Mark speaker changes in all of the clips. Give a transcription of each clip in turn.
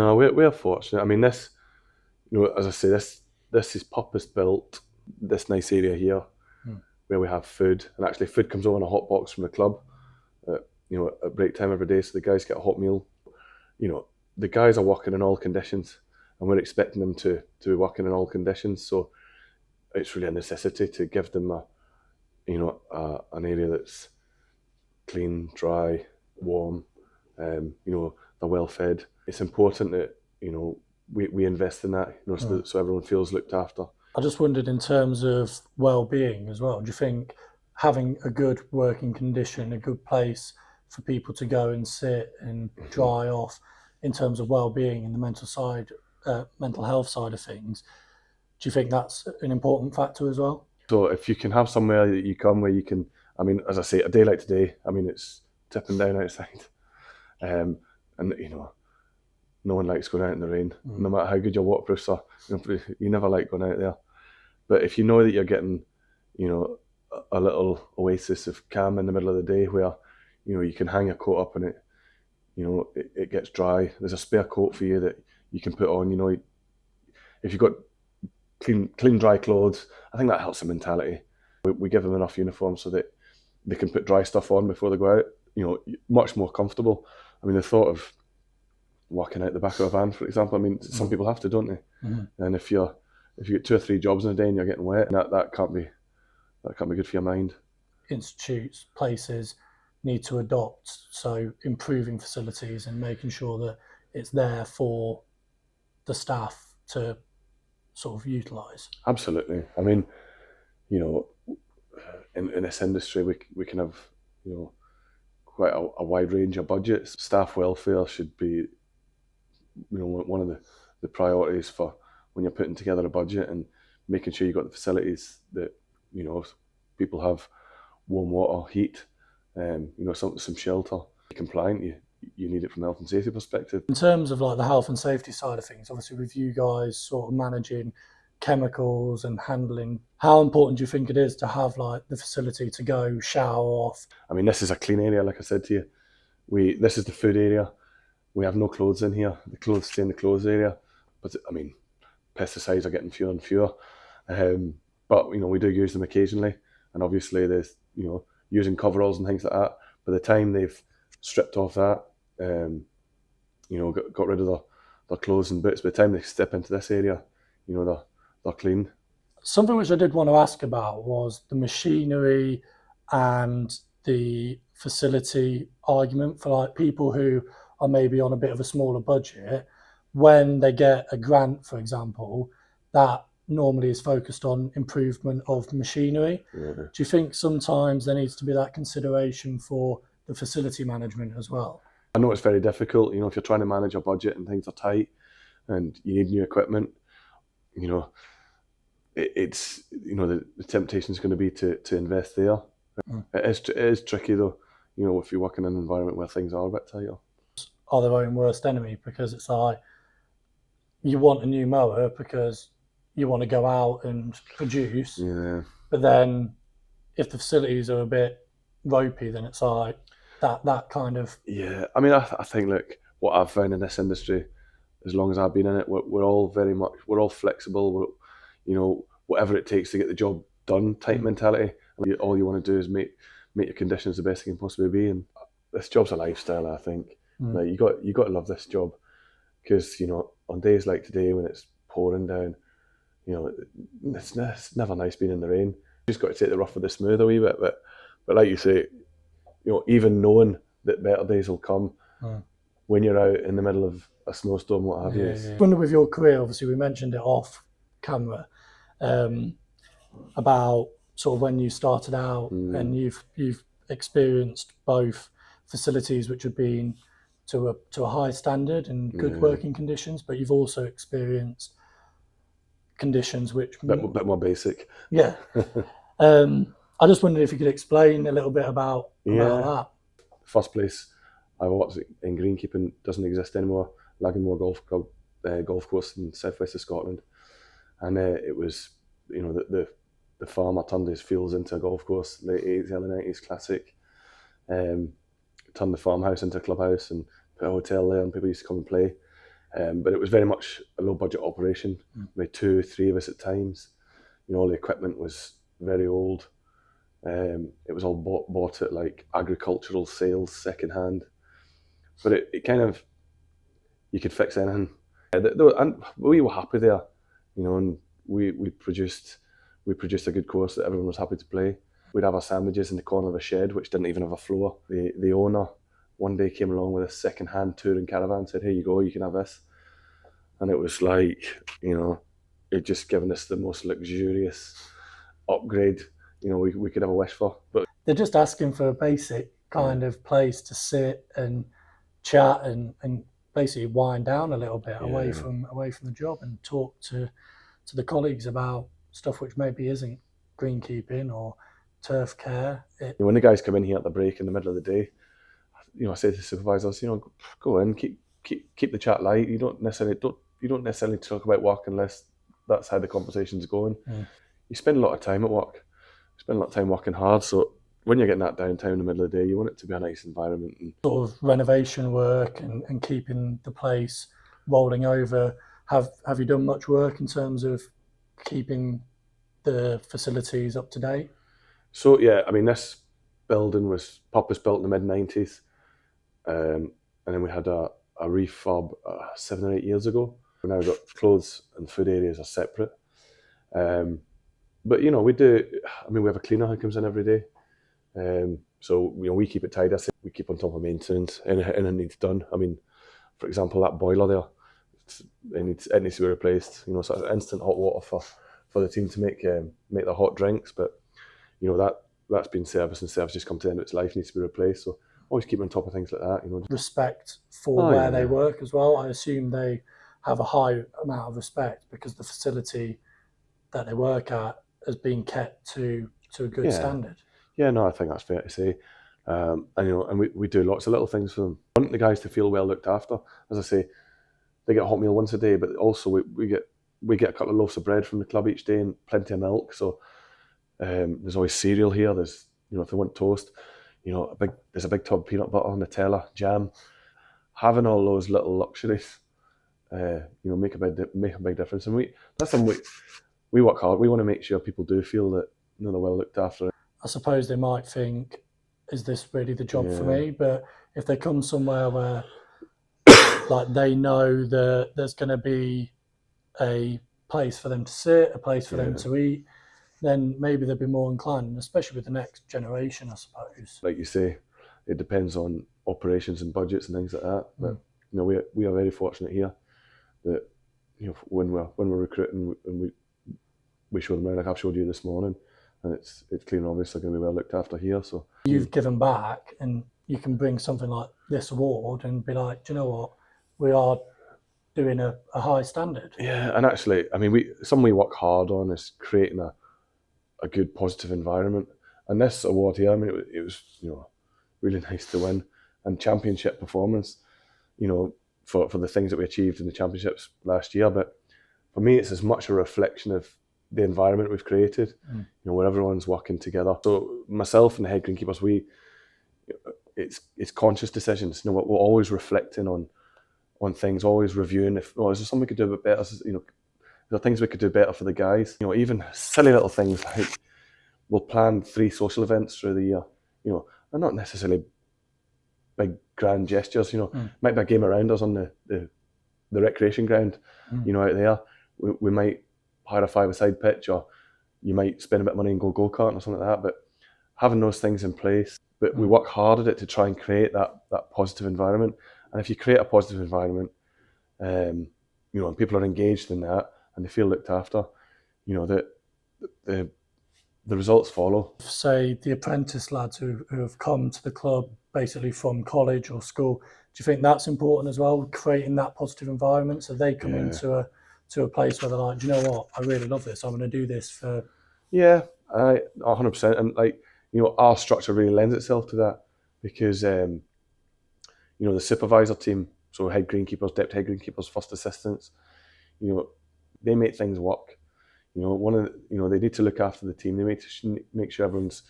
Speaker 1: No, we're fortunate. I mean, this, as I say, this is purpose built. This nice area here, where we have food, and actually food comes over in a hot box from the club, at break time every day. So the guys get a hot meal. The guys are working in all conditions, and we're expecting them to be working in all conditions. So it's really a necessity to give them an area that's clean, dry, warm. They're well fed. It's important that we invest in that, so everyone feels looked after.
Speaker 2: I just wondered, in terms of well-being as well, do you think having a good working condition, a good place for people to go and sit and dry off, in terms of well-being and the mental health side of things, do you think that's an important factor as well?
Speaker 1: So if you can have somewhere that you come where you can, as I say, a day like today, it's tipping down outside, and no one likes going out in the rain, no matter how good your waterproofs are. You never like going out there. But if you know that you're getting, a little oasis of calm in the middle of the day where, you can hang a coat up and it gets dry. There's a spare coat for you that you can put on. If you've got clean, dry clothes, I think that helps the mentality. We give them enough uniforms so that they can put dry stuff on before they go out. Much more comfortable. The thought of walking out the back of a van, for example, some people have to, don't they? And if you get 2 or 3 jobs in a day and you're getting wet, that can't be good for your mind.
Speaker 2: Institutes, places need to adopt, so improving facilities and making sure that it's there for the staff to sort of utilise.
Speaker 1: Absolutely. In this industry, we can have quite a wide range of budgets. Staff welfare should be one of the priorities for when you're putting together a budget, and making sure you've got the facilities that people have warm water, heat, some shelter. Compliant, you need it from a health and safety perspective.
Speaker 2: In terms of like the health and safety side of things, obviously with you guys sort of managing chemicals and handling, how important do you think it is to have like the facility to go shower off?
Speaker 1: This is a clean area, like I said to you. This is the food area. We have no clothes in here. The clothes stay in the clothes area. But pesticides are getting fewer and fewer. But we do use them occasionally, and obviously there's using coveralls and things like that. By the time they've stripped off that, got rid of their clothes and boots, by the time they step into this area, they're clean.
Speaker 2: Something which I did want to ask about was the machinery and the facility argument for like people who are maybe on a bit of a smaller budget. When they get a grant, for example, that normally is focused on improvement of machinery. Do you think sometimes there needs to be that consideration for the facility management as well?
Speaker 1: I know it's very difficult, if you're trying to manage a budget and things are tight and you need new equipment, it's the temptation is going to be to invest there. It is tricky though, if you work in an environment where things are a bit tighter.
Speaker 2: Are their own worst enemy, because it's like you want a new mower because you want to go out and produce, but then if the facilities are a bit ropey, then it's like that kind of...
Speaker 1: Yeah, I think, look, what I've found in this industry, as long as I've been in it, we're all flexible. Whatever it takes to get the job done type mentality. All you want to do is make your conditions the best they can possibly be, and this job's a lifestyle. I think like you got to love this job, because on days like today when it's pouring down, it's never nice being in the rain. You just got to take the rough with the smooth a wee bit, but like you say, even knowing that better days will come when you're out in the middle of a snowstorm, what have you.
Speaker 2: I wonder, with your career, obviously we mentioned it off camera, about sort of when you started out, and you've experienced both facilities which have been to a high standard and good working conditions, but you've also experienced conditions which
Speaker 1: bit more basic.
Speaker 2: Yeah. I just wondered if you could explain a little bit about that.
Speaker 1: The first place I worked in greenkeeping doesn't exist anymore. Laganmore Golf Club, golf course in southwest of Scotland, and it was the farmer turned his fields into a golf course, late 80s, early 90s, classic. Turned the farmhouse into a clubhouse and put a hotel there, and people used to come and play. But it was very much a low budget operation, with 2-3 of us at times. All the equipment was very old. It was all bought at like agricultural sales, second hand. But it kind of, you could fix anything. And we were happy there, and we produced a good course that everyone was happy to play. We'd have our sandwiches in the corner of a shed, which didn't even have a floor. The owner one day came along with a second-hand touring caravan, said, "Here you go, you can have this." And it was like, it just given us the most luxurious upgrade, we could have a wish for. But
Speaker 2: they're just asking for a basic kind of place to sit and chat and basically wind down a little bit away from the job and talk to the colleagues about stuff which maybe isn't greenkeeping or turf care.
Speaker 1: When the guys come in here at the break in the middle of the day, I say to the supervisors, go in, keep the chat light. You don't necessarily talk about work unless that's how the conversation's going. You spend a lot of time at work. You spend a lot of time working hard. So when you're getting that downtime in the middle of the day, you want it to be a nice environment. And
Speaker 2: sort of renovation work and keeping the place rolling over. Have you done much work in terms of keeping the facilities up to date?
Speaker 1: So yeah, I mean, this building was purpose built in the mid-90s, and then we had a refurb 7 or 8 years ago. We've now got clothes and food areas are separate. But we do. I mean, we have a cleaner who comes in every day. So we keep it tidy. We keep on top of maintenance. Anything needs done. I mean, for example, that boiler there, it needs to be replaced. So it's instant hot water for the team to make their hot drinks. But that's been serviced, and service just come to the end of its life, needs to be replaced. So always keep on top of things like that.
Speaker 2: Respect for where they work as well. I assume they have a high amount of respect because the facility that they work at has been kept to a good standard.
Speaker 1: Yeah, no, I think that's fair to say. And we do lots of little things for them. I want the guys to feel well looked after. As I say, they get a hot meal once a day, but also we get a couple of loaves of bread from the club each day and plenty of milk. So there's always cereal here. There's if they want toast, there's a big tub of peanut butter, Nutella, jam. Having all those little luxuries, make a big difference. And that's something we work hard. We want to make sure people do feel that they're well looked after.
Speaker 2: I suppose they might think, is this really the job for me? But if they come somewhere where like they know that there's going to be a place for them to sit, a place for them to eat, then maybe they'll be more inclined, especially with the next generation, I suppose. Like
Speaker 1: you say, it depends on operations and budgets and things like that. But we are very fortunate here that when we're recruiting and we show them around, like I've showed you this morning, and it's clear and obvious they're going to be well looked after here. So
Speaker 2: you've given back, and you can bring something like this award and be like, do you know what, we are doing a high standard.
Speaker 1: Yeah, and actually, I mean, something we work hard on is creating a good positive environment. And this award here, I mean, it was really nice to win, and championship performance, for the things that we achieved in the championships last year. But for me, it's as much a reflection of the environment we've created, where everyone's working together. So myself and the head greenkeepers, it's conscious decisions. We're always reflecting on things, always reviewing is there something we could do a bit better? Is there things we could do better for the guys? Even silly little things like we'll plan 3 social events through the year. They're not necessarily big grand gestures. Might be a game around us on the recreation ground. Out there, we might hire a 5-a-side pitch, or you might spend a bit of money and go go-karting or something like that. But having those things in place, but we work hard at it to try and create that positive environment. And if you create a positive environment, and people are engaged in that and they feel looked after, that the results follow.
Speaker 2: Say the apprentice lads who have come to the club basically from college or school, do you think that's important as well, creating that positive environment so they come into a place where they're like, do you know what, I really love this, I'm going to do this for...
Speaker 1: Yeah, 100%. And our structure really lends itself to that, because the supervisor team, so head greenkeepers, deputy head greenkeepers, first assistants, they make things work. They need to look after the team. They make sure everyone's,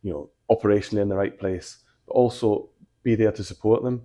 Speaker 1: operationally in the right place, but also be there to support them.